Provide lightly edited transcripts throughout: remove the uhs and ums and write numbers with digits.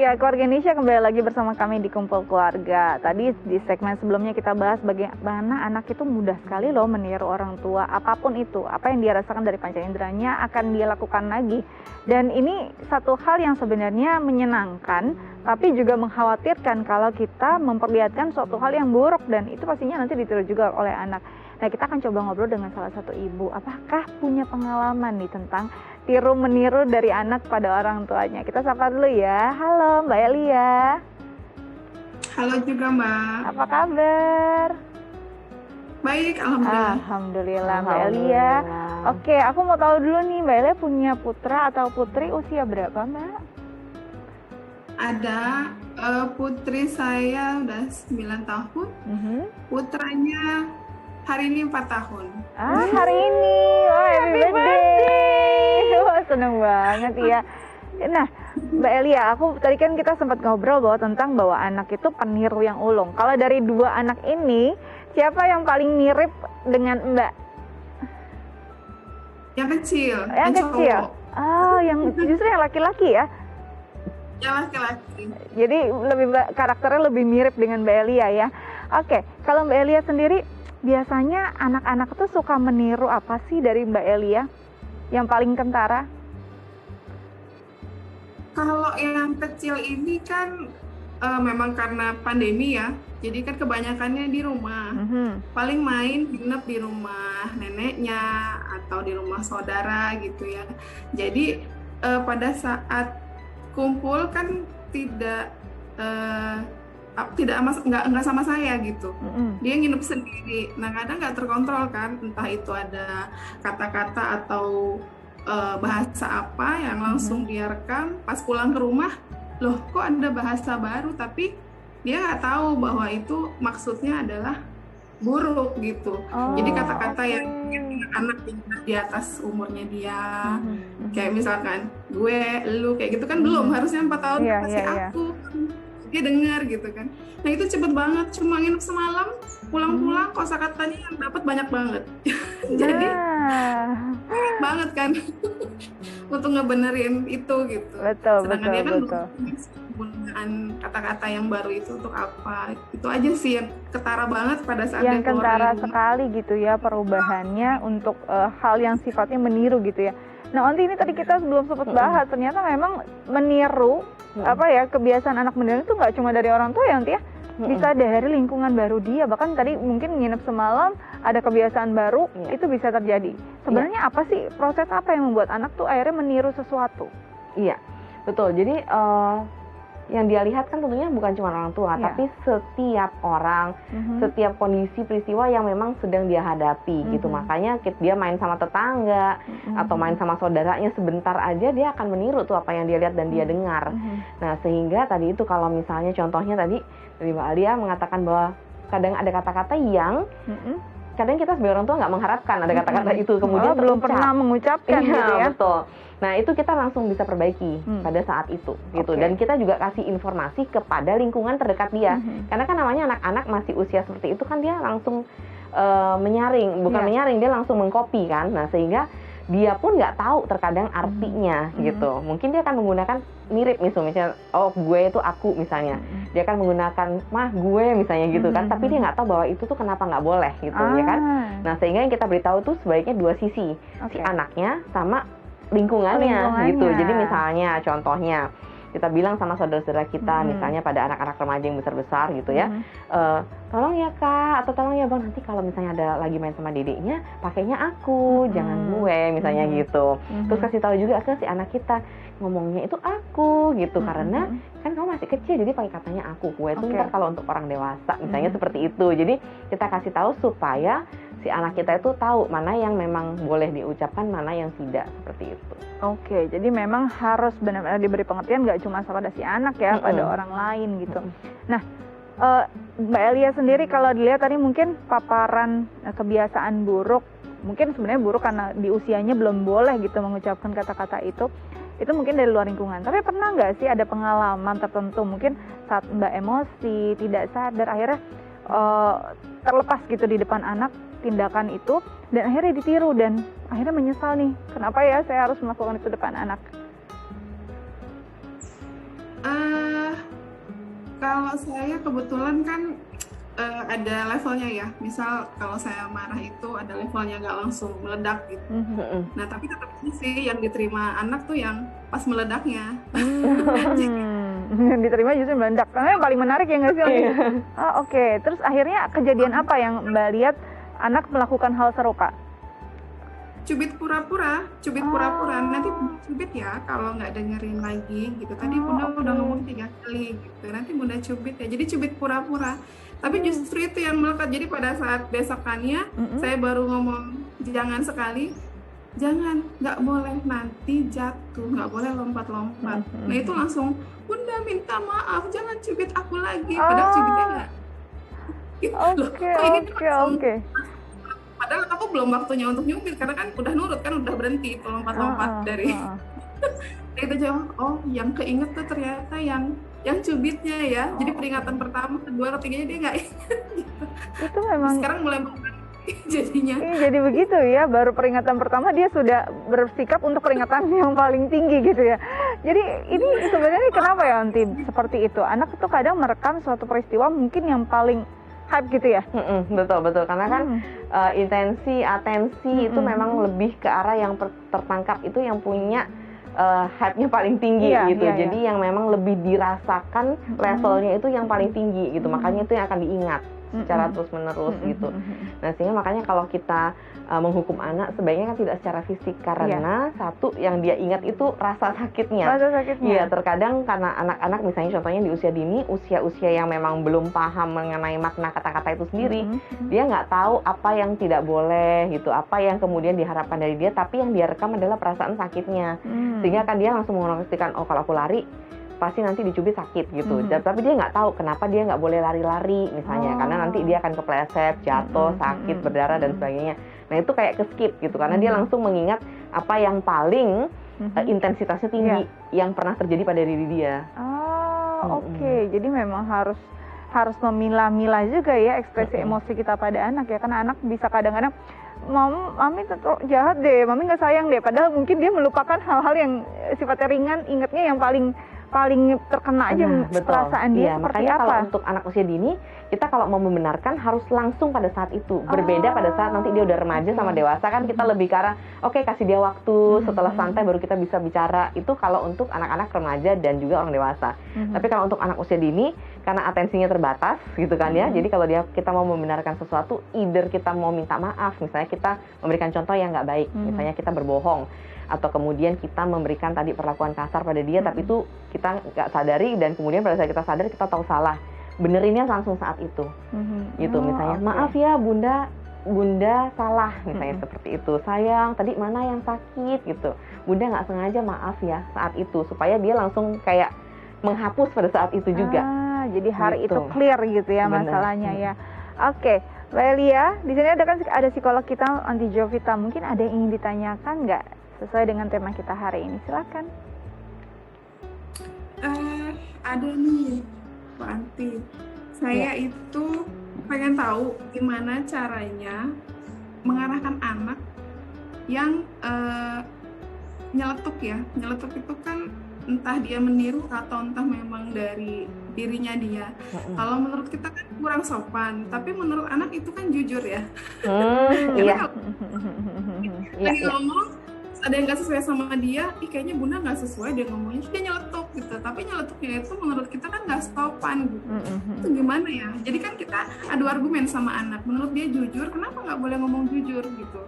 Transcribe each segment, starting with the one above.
Ya, keluarga Indonesia kembali lagi bersama kami di Kumpul Keluarga. Tadi di segmen sebelumnya kita bahas bagaimana anak itu mudah sekali loh meniru orang tua. Apapun itu, apa yang dia rasakan dari panca inderanya akan dia lakukan lagi. Dan ini satu hal yang sebenarnya menyenangkan, tapi juga mengkhawatirkan kalau kita memperlihatkan suatu hal yang buruk, dan itu pastinya nanti ditiru juga oleh anak. Nah, kita akan coba ngobrol dengan salah satu ibu. Apakah punya pengalaman nih tentang tiru-meniru dari anak pada orang tuanya? Kita sapa dulu ya. Halo Mbak Elia. Halo juga Mbak. Apa kabar? Baik, Alhamdulillah. Alhamdulillah Mbak Elia. Oke, aku mau tahu dulu nih, Mbak Elia punya putra atau putri usia berapa, Mbak? Ada putri saya udah 9 tahun, putranya hari ini 4 tahun. Hari ini. Wah, happy birthday. Wah, seneng banget ya. Nah, Mbak Elia, tadi kan kita sempat ngobrol tentang bahwa anak itu peniru yang ulung. Kalau dari dua anak ini, siapa yang paling mirip dengan Mbak? Yang kecil. Yang kecil. Cowok. Yang justru yang laki-laki ya? Yang laki-laki. Jadi karakternya lebih mirip dengan Mbak Elia ya. Oke, kalau Mbak Elia sendiri, biasanya anak-anak tuh suka meniru apa sih dari Mbak Elia yang paling kentara? Kalau yang kecil ini kan memang karena pandemi ya, jadi kan kebanyakannya di rumah. Paling main nginep di rumah neneknya atau di rumah saudara gitu ya. Jadi pada saat kumpul kan nggak sama saya gitu. Dia nginep sendiri. Nah, kadang nggak terkontrol kan, entah itu ada kata-kata atau bahasa apa yang langsung dia rekam. Pas pulang ke rumah, loh kok ada bahasa baru, tapi dia nggak tahu bahwa itu maksudnya adalah buruk gitu. Jadi kata-kata yang anak di atas umurnya dia, kayak misalkan gue, lu, kayak gitu kan belum, harusnya 4 tahun kasih aku. Dia dengar gitu kan. Nah, itu cepet banget, cuma nginep semalam, pulang-pulang kosakatanya yang dapat banyak banget. Jadi banget kan untuk ngebenerin itu gitu. Sedangkan dia kan penggunaan kata-kata yang baru itu untuk apa. Itu aja sih yang ketara banget pada saat yang kentara sekali gitu ya perubahannya untuk hal yang sifatnya meniru gitu ya. Nah, Onti, ini tadi kita belum sempat bahas, ternyata memang meniru kebiasaan anak meniru itu nggak cuma dari orang tua ya, Onti ya, bisa dari lingkungan baru dia. Bahkan tadi mungkin nginep semalam ada kebiasaan baru, itu bisa terjadi. Sebenarnya apa sih, proses apa yang membuat anak tuh akhirnya meniru sesuatu? Iya, betul. Jadi yang dia lihat kan tentunya bukan cuma orang tua, tapi setiap orang, setiap kondisi peristiwa yang memang sedang dia hadapi gitu. Makanya dia main sama tetangga atau main sama saudaranya sebentar aja, dia akan meniru tuh apa yang dia lihat dan dia dengar. Nah, sehingga tadi itu kalau misalnya contohnya tadi dari Mbak Alia mengatakan bahwa kadang ada kata-kata yang kadang kita sebagai orang tua nggak mengharapkan ada kata-kata itu kemudian belum pernah mengucapkan gitu ya. Betul. Nah, itu kita langsung bisa perbaiki pada saat itu gitu. Dan kita juga kasih informasi kepada lingkungan terdekat dia. Karena kan namanya anak-anak masih usia seperti itu kan, dia langsung menyaring, menyaring, dia langsung mengcopy kan. Nah, sehingga dia pun nggak tahu terkadang artinya gitu. Mungkin dia akan menggunakan mirip misalnya, oh gue itu aku misalnya. Dia akan menggunakan mah gue misalnya gitu kan. Tapi dia nggak tahu bahwa itu tuh kenapa nggak boleh gitu ya kan. Nah, sehingga yang kita beritahu tuh sebaiknya dua sisi, si anaknya sama lingkungannya gitu. Jadi misalnya contohnya kita bilang sama saudara-saudara kita, misalnya pada anak-anak remaja yang besar-besar gitu ya, tolong ya kak, atau tolong ya bang, nanti kalau misalnya ada lagi main sama dedeknya, pakainya aku, jangan gue, misalnya gitu. Terus kasih tahu juga ke si anak kita, ngomongnya itu aku gitu, karena kan kamu masih kecil, jadi pakai katanya aku, gue itu ntar kalau untuk orang dewasa, misalnya seperti itu. Jadi kita kasih tahu supaya si anak kita itu tahu mana yang memang boleh diucapkan, mana yang tidak, seperti itu. Oke, jadi memang harus benar-benar diberi pengertian, nggak cuma pada si anak ya, pada orang lain gitu. Nah, Mbak Elia sendiri kalau dilihat tadi mungkin paparan kebiasaan buruk, mungkin sebenarnya buruk karena di usianya belum boleh gitu mengucapkan kata-kata itu mungkin dari luar lingkungan. Tapi pernah nggak sih ada pengalaman tertentu mungkin saat Mbak emosi, tidak sadar, akhirnya terlepas gitu di depan anak tindakan itu, dan akhirnya ditiru dan akhirnya menyesal nih, kenapa ya saya harus melakukan itu depan anak? Kalau saya kebetulan kan ada levelnya ya. Misal kalau saya marah itu ada levelnya, nggak langsung meledak gitu. Nah tapi tetap sih yang diterima anak tuh yang pas meledaknya. Yang diterima justru meledak. Karena yang paling menarik ya nggak sih? Oke. Terus akhirnya kejadian apa yang Mbak lihat anak melakukan hal serupa? Cubit pura-pura. Nanti cubit ya kalau nggak dengerin lagi gitu. Tadi Bunda udah ngomong 3 kali gitu. Nanti Bunda cubit ya. Jadi cubit pura-pura. Tapi justru itu yang melekat. Jadi pada saat besokannya saya baru ngomong jangan sekali, jangan, nggak boleh nanti jatuh, nggak boleh lompat-lompat. Nah itu langsung Bunda minta maaf, jangan cubit aku lagi. Padahal cubitnya nggak. Oke. Padahal aku belum waktunya untuk nyubit karena kan udah nurut kan, udah berhenti itu lompat-lompat dari itu jauh. Oh, yang keinget tuh ternyata yang cubitnya ya. Jadi peringatan pertama, kedua, ketiganya dia nggak ingat gitu. Itu memang sekarang mulai jadinya. Jadi begitu ya, baru peringatan pertama dia sudah bersikap untuk peringatan yang paling tinggi gitu ya. Jadi ini sebenarnya kenapa ya Anti seperti itu? Anak itu kadang merekam suatu peristiwa mungkin yang paling hype gitu ya. Betul karena kan intensi, atensi itu memang lebih ke arah yang tertangkap, itu yang punya hype-nya paling tinggi gitu. Jadi yang memang lebih dirasakan levelnya itu yang paling tinggi gitu. Makanya itu yang akan diingat secara terus-menerus gitu. Nah, sehingga makanya kalau kita menghukum anak sebaiknya kan tidak secara fisik, karena satu yang dia ingat itu rasa sakitnya. Iya, terkadang karena anak-anak misalnya contohnya di usia dini, usia-usia yang memang belum paham mengenai makna kata-kata itu sendiri, dia nggak tahu apa yang tidak boleh gitu, apa yang kemudian diharapkan dari dia, tapi yang dia rekam adalah perasaan sakitnya. Sehingga kan dia langsung mengonotasikan, oh kalau aku lari pasti nanti dicubit sakit gitu. Tapi dia nggak tahu kenapa dia nggak boleh lari-lari misalnya, karena nanti dia akan kepleset, jatuh, sakit, berdarah dan sebagainya. Nah itu kayak ke-skip gitu, karena dia langsung mengingat apa yang paling intensitasnya tinggi yang pernah terjadi pada diri dia. Oke. Jadi memang harus memilah-milah juga ya ekspresi emosi kita pada anak ya, karena anak bisa kadang-kadang Mami tetap jahat deh, Mami nggak sayang deh, padahal mungkin dia melupakan hal-hal yang sifatnya ringan, ingatnya yang paling terkena aja perasaan dia seperti makanya apa. Kalau untuk anak usia dini, kita kalau mau membenarkan harus langsung pada saat itu. Berbeda pada saat nanti dia udah remaja sama dewasa, kan kita lebih ke arah oke, kasih dia waktu, setelah santai baru kita bisa bicara. Itu kalau untuk anak-anak remaja dan juga orang dewasa. Tapi kalau untuk anak usia dini, karena atensinya terbatas gitu kan ya, jadi kalau kita mau membenarkan sesuatu, either kita mau minta maaf, misalnya kita memberikan contoh yang nggak baik, misalnya kita berbohong, atau kemudian kita memberikan tadi perlakuan kasar pada dia, tapi itu kita nggak sadari, dan kemudian pada saat kita sadar kita tahu salah, benerinnya langsung saat itu, gitu. Misalnya maaf ya Bunda salah, misalnya seperti itu. Sayang, tadi mana yang sakit gitu. Bunda nggak sengaja, maaf ya saat itu, supaya dia langsung kayak menghapus pada saat itu juga. Jadi hari gitu. itu clear gitu ya. Bener. Masalahnya ya. Oke, Mbak Elia, di sini ada psikolog kita Anti Jovita. Mungkin ada yang ingin ditanyakan nggak sesuai dengan tema kita hari ini? Silakan. Ada nih, Pak Anti. Saya itu pengen tahu gimana caranya mengarahkan anak yang nyeletuk ya. Nyeletuk itu kan entah dia meniru atau entah memang dari dirinya dia. Kalau menurut kita kan kurang sopan, tapi menurut anak itu kan jujur ya. Iya. Lagi ngomong, ada yang nggak sesuai sama dia, kayaknya Bunda nggak sesuai dia ngomongnya, dia nyeletuk gitu. Tapi nyeletuknya itu menurut kita kan nggak sopan gitu. Itu gimana ya? Jadi kan kita adu argumen sama anak. Menurut dia jujur, kenapa nggak boleh ngomong jujur gitu?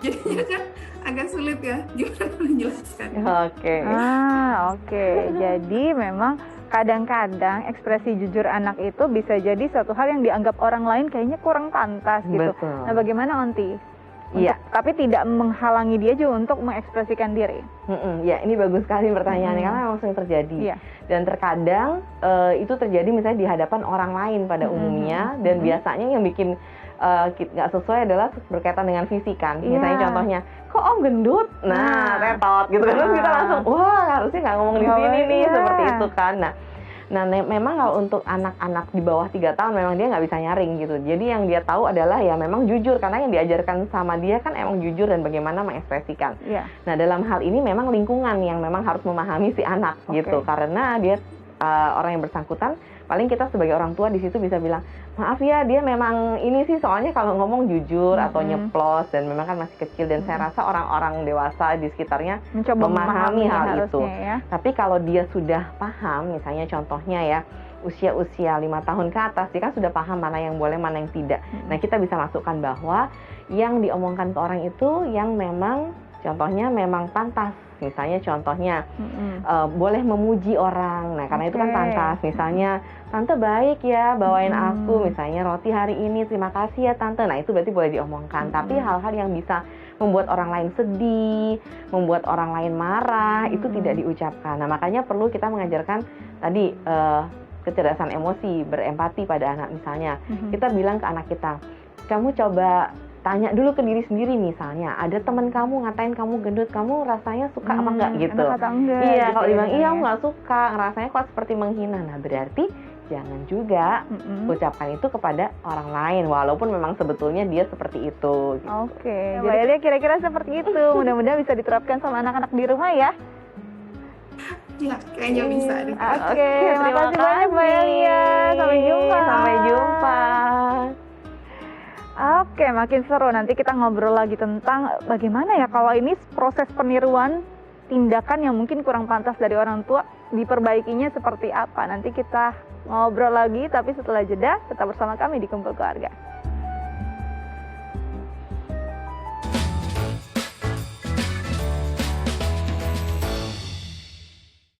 Jadinya kan agak sulit ya, gimana menjelaskan? Oke. Jadi memang kadang-kadang ekspresi jujur anak itu bisa jadi suatu hal yang dianggap orang lain kayaknya kurang pantas gitu. Betul. Nah, bagaimana Onti? Tapi tidak menghalangi dia juga untuk mengekspresikan diri. Ya, ini bagus sekali pertanyaannya, karena langsung terjadi. Dan terkadang itu terjadi misalnya di hadapan orang lain pada umumnya, dan biasanya yang bikin nggak sesuai adalah berkaitan dengan fisik kan. Misalnya contohnya, kok Om gendut? Nah, tetot gitu kan. Terus kita langsung, wah harusnya nggak ngomong di sini nih, seperti itu kan. Nah, memang kalau untuk anak-anak di bawah 3 tahun memang dia nggak bisa nyaring gitu. Jadi yang dia tahu adalah ya memang jujur, karena yang diajarkan sama dia kan emang jujur dan bagaimana mengekspresikan. Nah, dalam hal ini memang lingkungan yang memang harus memahami si anak gitu, karena dia orang yang bersangkutan paling kita sebagai orang tua di situ bisa bilang, maaf ya dia memang ini sih soalnya kalau ngomong jujur atau nyeplos, dan memang kan masih kecil, dan saya rasa orang-orang dewasa di sekitarnya mencoba memahami hal itu. Ya. Tapi kalau dia sudah paham, misalnya contohnya ya, usia 5 tahun ke atas, dia kan sudah paham mana yang boleh, mana yang tidak. Nah, kita bisa masukkan bahwa yang diomongkan ke orang itu yang memang contohnya memang pantas. Misalnya contohnya boleh memuji orang. Nah, karena itu kan pantas. Misalnya, tante baik ya bawain aku misalnya roti hari ini, terima kasih ya tante. Nah, itu berarti boleh diomongkan. Tapi hal-hal yang bisa membuat orang lain sedih, membuat orang lain marah, itu tidak diucapkan. Nah, makanya perlu kita mengajarkan tadi kecerdasan emosi, berempati pada anak. Misalnya kita bilang ke anak kita, kamu coba tanya dulu ke diri sendiri, misalnya ada teman kamu ngatain kamu gendut, kamu rasanya suka apa enggak gitu. Iya, kalau dibilang iya aku nggak suka, rasanya kok seperti menghina. Nah, berarti jangan juga ucapkan itu kepada orang lain, walaupun memang sebetulnya dia seperti itu gitu. Oke, Mbak Elia kira-kira seperti itu. Mudah-mudahan bisa diterapkan sama anak-anak di rumah ya. Ya, kayaknya bisa. Oke, terima kasih banyak Mbak Elia. Sampai jumpa. Sampai jumpa. Oke, makin seru. Nanti kita ngobrol lagi tentang bagaimana ya kalau ini proses peniruan tindakan yang mungkin kurang pantas dari orang tua, diperbaikinya seperti apa. Nanti kita ngobrol lagi, tapi setelah jeda tetap bersama kami di Kumpul Keluarga.